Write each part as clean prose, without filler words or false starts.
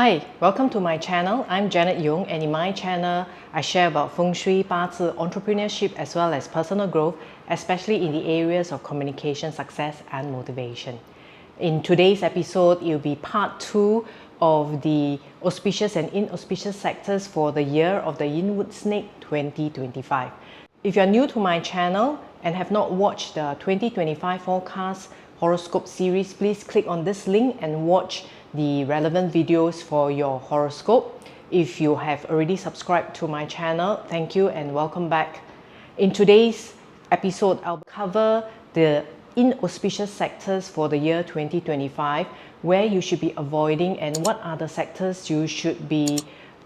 Hi, welcome to my channel. I'm Janet Yung, and in my channel, I share about Feng Shui, Bazi, entrepreneurship as well as personal growth, especially in the areas of communication, success and motivation. In today's episode, it will be part 2 of the auspicious and inauspicious sectors for the year of the Yin Snake 2025. If you are new to my channel and have not watched the 2025 forecast horoscope series, please click on this link and watch the relevant videos for your horoscope. If you have already subscribed to my channel, thank you and welcome back. In today's episode, I'll cover the inauspicious sectors for the year 2025, where you should be avoiding and what are the sectors you should be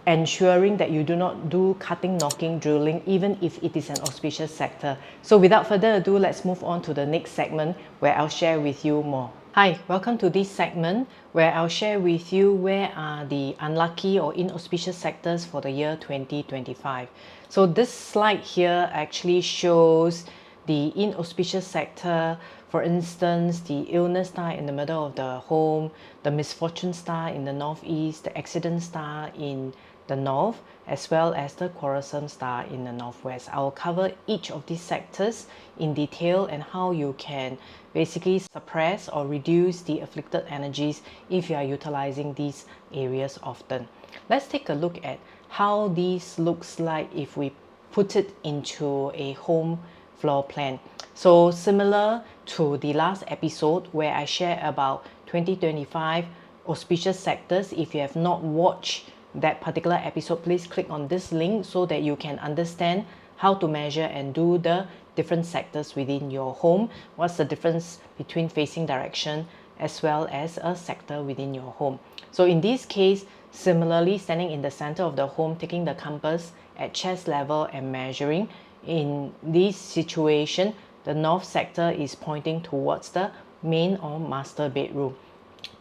ensuring that you do not do cutting, knocking, drilling, even if it is an auspicious sector. So without further ado, let's move on to the next segment where I'll share with you more. Hi, welcome to this segment where I'll share with you where are the unlucky or inauspicious sectors for the year 2025. So this slide here actually shows the inauspicious sector. For instance, the illness star in the middle of the home, the misfortune star in the northeast, the accident star in the north, as well as the quarrelsome star in the northwest. I will cover each of these sectors in detail and how you can basically suppress or reduce the afflicted energies if you are utilizing these areas often. Let's take a look at how this looks like if we put it into a home floor plan. So similar to the last episode where I share about 2025 auspicious sectors, if you have not watched that particular episode, please click on this link so that you can understand how to measure and do the different sectors within your home. What's the difference between facing direction as well as a sector within your home. So in this case, similarly, standing in the center of the home, taking the compass at chest level and measuring. In this situation, the north sector is pointing towards the main or master bedroom.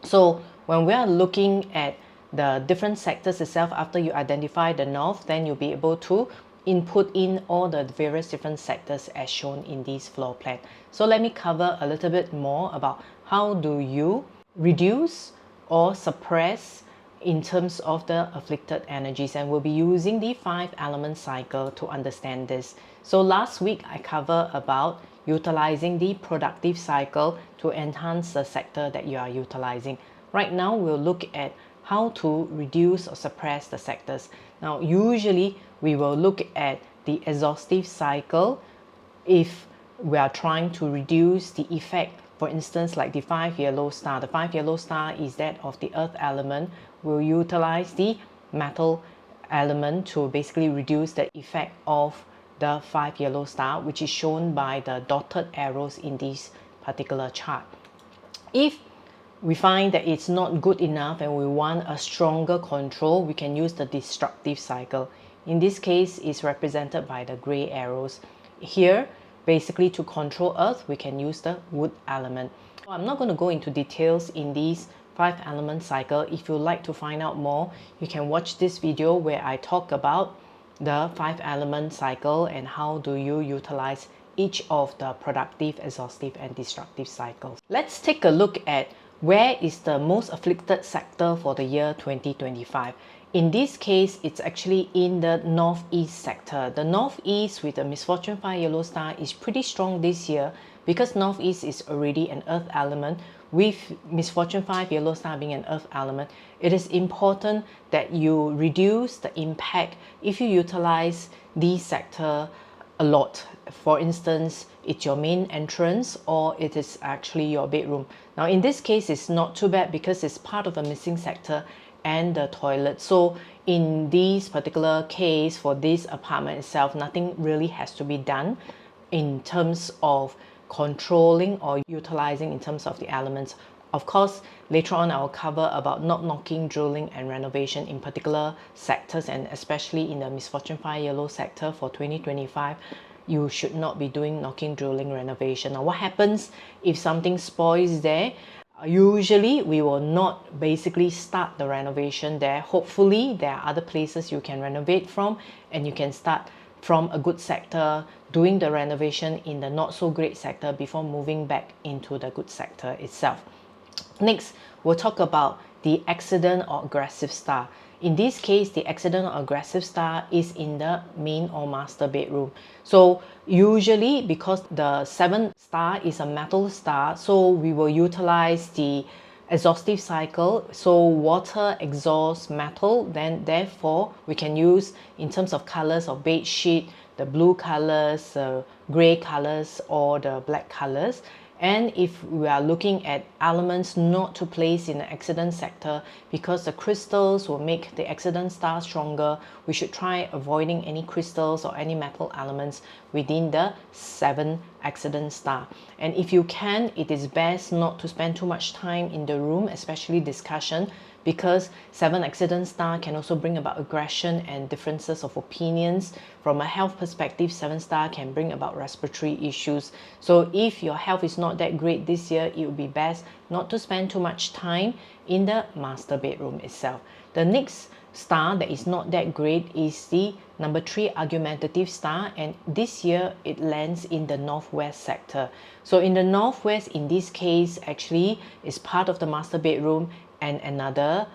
So when we are looking at the different sectors itself, after you identify the north, then you'll be able to input in all the various different sectors as shown in this floor plan. So let me cover a little bit more about how do you reduce or suppress in terms of the afflicted energies, and we'll be using the 5-element cycle to understand this. So last week I covered about utilizing the productive cycle to enhance the sector that you are utilizing. Right now we'll look at how to reduce or suppress the sectors. Now usually we will look at the exhaustive cycle if we are trying to reduce the effect. For instance, like the 5 yellow star. The 5 yellow star is that of the earth element. We'll utilize the metal element to basically reduce the effect of the 5 yellow star, which is shown by the dotted arrows in this particular chart. If we find that it's not good enough and we want a stronger control, we can use the destructive cycle. In this case, it's represented by the gray arrows. Here, basically to control earth, we can use the wood element. I'm not going to go into details in these 5-element cycle. If you'd like to find out more, you can watch this video where I talk about the 5-element cycle and how do you utilize each of the productive, exhaustive and destructive cycles. Let's take a look at where is the most afflicted sector for the year 2025. In this case, it's actually in the northeast sector. The northeast with the misfortune 5 yellow star is pretty strong this year because northeast is already an earth element. With misfortune 5 yellow star being an earth element, it is important that you reduce the impact if you utilize this sector a lot. For instance, it's your main entrance or it is actually your bedroom. Now in this case, it's not too bad because it's part of a missing sector and the toilet. So in this particular case, for this apartment itself, nothing really has to be done in terms of controlling or utilizing in terms of the elements. Of course, later on I'll cover about not knocking, drilling and renovation in particular sectors, and especially in the misfortune 5 yellow sector for 2025. You should not be doing knocking, drilling, renovation. Now what happens if something spoils there? Usually we will not basically start the renovation there. Hopefully there are other places you can renovate from, and you can start from a good sector, doing the renovation in the not so great sector before moving back into the good sector itself. Next, we'll talk about the accident or aggressive star. In this case, the accident or aggressive star is in the main or master bedroom. So usually, because the 7th star is a metal star, so we will utilize the exhaustive cycle. So water exhausts metal, then therefore we can use, in terms of colors of bed sheet, the blue colors, gray colors, or the black colors. And if we are looking at elements not to place in the accident sector, because the crystals will make the accident star stronger, we should try avoiding any crystals or any metal elements within the 7 accident star. And if you can, it is best not to spend too much time in the room, especially discussion, because 7 accident star can also bring about aggression and differences of opinions. From a health perspective, 7 star can bring about respiratory issues. So if your health is not that great this year, it would be best not to spend too much time in the master bedroom itself. The next star that is not that great is the number 3 argumentative star, and this year it lands in the northwest sector. So in the northwest, in this case, actually is part of the master bedroom and another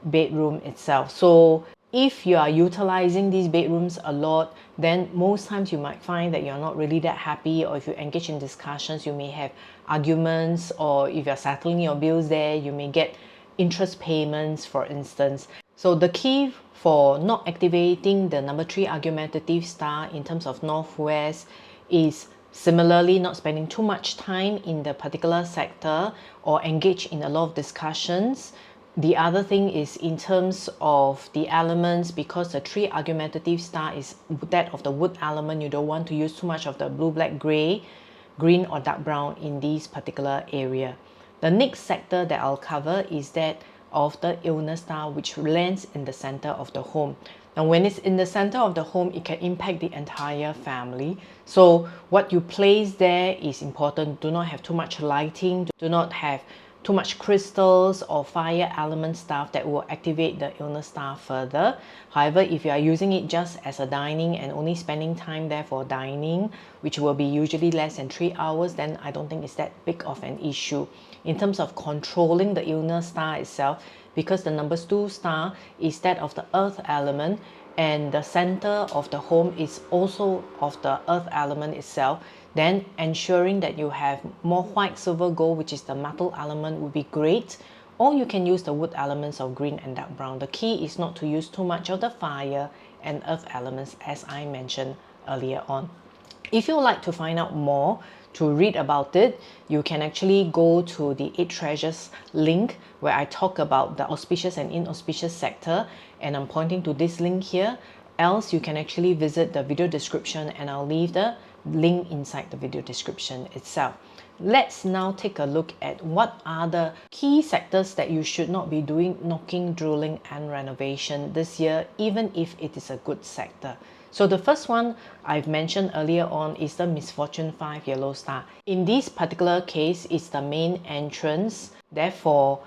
bedroom itself. So if you are utilizing these bedrooms a lot, then most times you might find that you're not really that happy, or if you engage in discussions, you may have arguments, or if you're settling your bills there, you may get interest payments, for instance. So the key for not activating the number 3 argumentative star in terms of northwest is similarly not spending too much time in the particular sector or engage in a lot of discussions. The other thing is in terms of the elements, because the 3 argumentative star is that of the wood element, you don't want to use too much of the blue, black, gray, green or dark brown in this particular area. The next sector that I'll cover is that of the illness star, which lands in the center of the home. Now when it's in the center of the home, it can impact the entire family. So what you place there is important. Do not have too much lighting, do not have too much crystals or fire element stuff that will activate the illness star further. However, if you are using it just as a dining and only spending time there for dining, which will be usually less than 3 hours, then I don't think it's that big of an issue. In terms of controlling the illness star itself, because the number 2 star is that of the earth element, and the center of the home is also of the earth element itself, then ensuring that you have more white, silver, gold, which is the metal element, would be great. Or you can use the wood elements of green and dark brown. The key is not to use too much of the fire and earth elements, as I mentioned earlier on. If you would like to find out more, to read about it, you can actually go to the 8 treasures link, where I talk about the auspicious and inauspicious sector, and I'm pointing to this link here. Else you can actually visit the video description, and I'll leave the link inside the video description itself. Let's now take a look at what are the key sectors that you should not be doing knocking, drilling and renovation this year, even if it is a good sector. So the first one I've mentioned earlier on is the misfortune 5 yellow star. In this particular case, it's the main entrance, therefore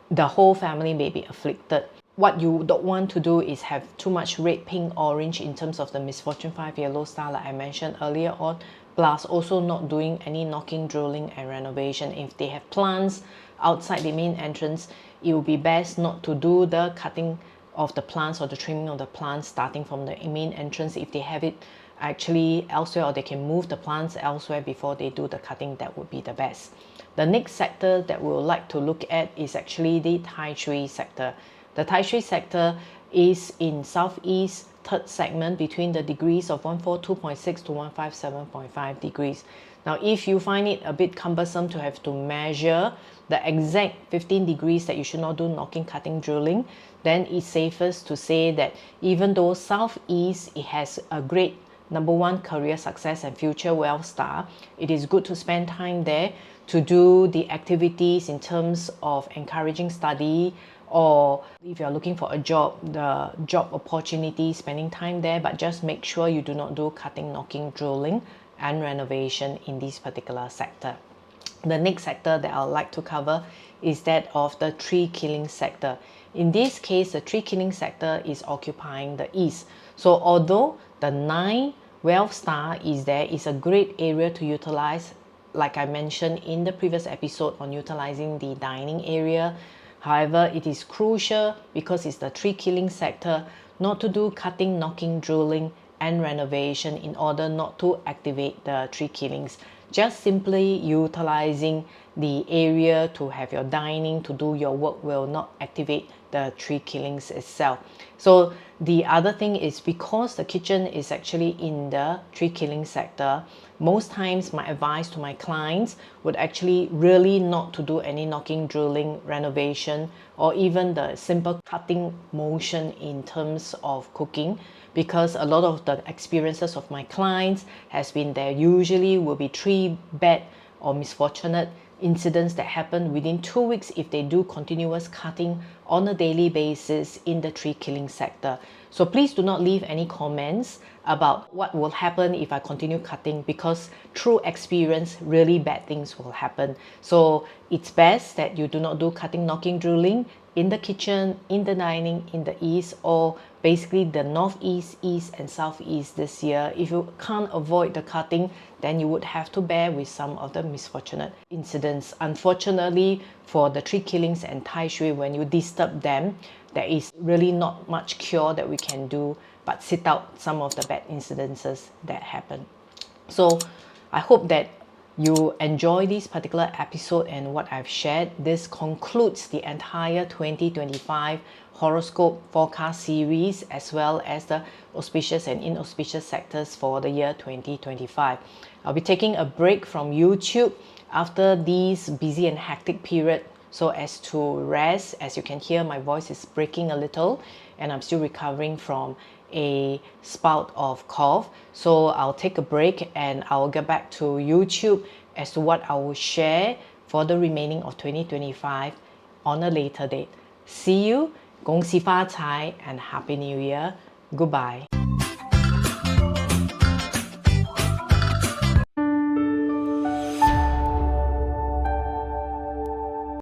the whole family may be afflicted. What you don't want to do is have too much red, pink, orange in terms of the misfortune 5 yellow star, like I mentioned earlier on. Plus also not doing any knocking, drilling and renovation. If they have plants outside the main entrance, it will be best not to do the cutting of the plants or the trimming of the plants starting from the main entrance. If they have it actually elsewhere, or they can move the plants elsewhere before they do the cutting, that would be the best. The next sector that we would like to look at is actually the Tai Shui sector. The Tai Shui sector is in southeast third segment between the degrees of 142.6 to 157.5 degrees. Now if you find it a bit cumbersome to have to measure the exact 15 degrees that you should not do knocking, cutting, drilling, then it's safest to say that even though southeast it has a great number 1 career success and future wealth star, it is good to spend time there to do the activities in terms of encouraging study, or if you're looking for a job, the job opportunity, spending time there, but just make sure you do not do cutting, knocking, drilling and renovation in this particular sector. The next sector that I'd like to cover is that of the tree killing sector. In this case, the tree killing sector is occupying the east. So although the 9 wealth star is there, is a great area to utilize, like I mentioned in the previous episode on utilizing the dining area, However, it is crucial because it's the tree killing sector not to do cutting, knocking, drilling and renovation in order not to activate the tree killings. Just simply utilizing the area to have your dining, to do your work will not activate the tree killings itself. So the other thing is because the kitchen is actually in the tree killing sector, most times my advice to my clients would actually really not to do any knocking, drilling, renovation, or even the simple cutting motion in terms of cooking, because a lot of the experiences of my clients has been there usually will be 3 bad or misfortunate incidents that happen within 2 weeks if they do continuous cutting on a daily basis in the tree killing sector. So please do not leave any comments about what will happen if I continue cutting, because through experience really bad things will happen. So it's best that you do not do cutting, knocking, drilling in the kitchen, in the dining, in the east, or basically the northeast, east and southeast this year. If you can't avoid the cutting, then you would have to bear with some of the misfortunate incidents. Unfortunately, for the tree killings and Tai Shui, when you disturb them, there is really not much cure that we can do but sit out some of the bad incidences that happen. So I hope that you enjoy this particular episode and what I've shared. This concludes the entire 2025 horoscope forecast series, as well as the auspicious and inauspicious sectors for the year 2025. I'll be taking a break from YouTube after this busy and hectic period so as to rest. As you can hear, my voice is breaking a little and I'm still recovering from a spout of cough. So I'll take a break and I'll get back to YouTube as to what I will share for the remaining of 2025 on a later date. See you, 恭喜发财 and Happy New Year. Goodbye.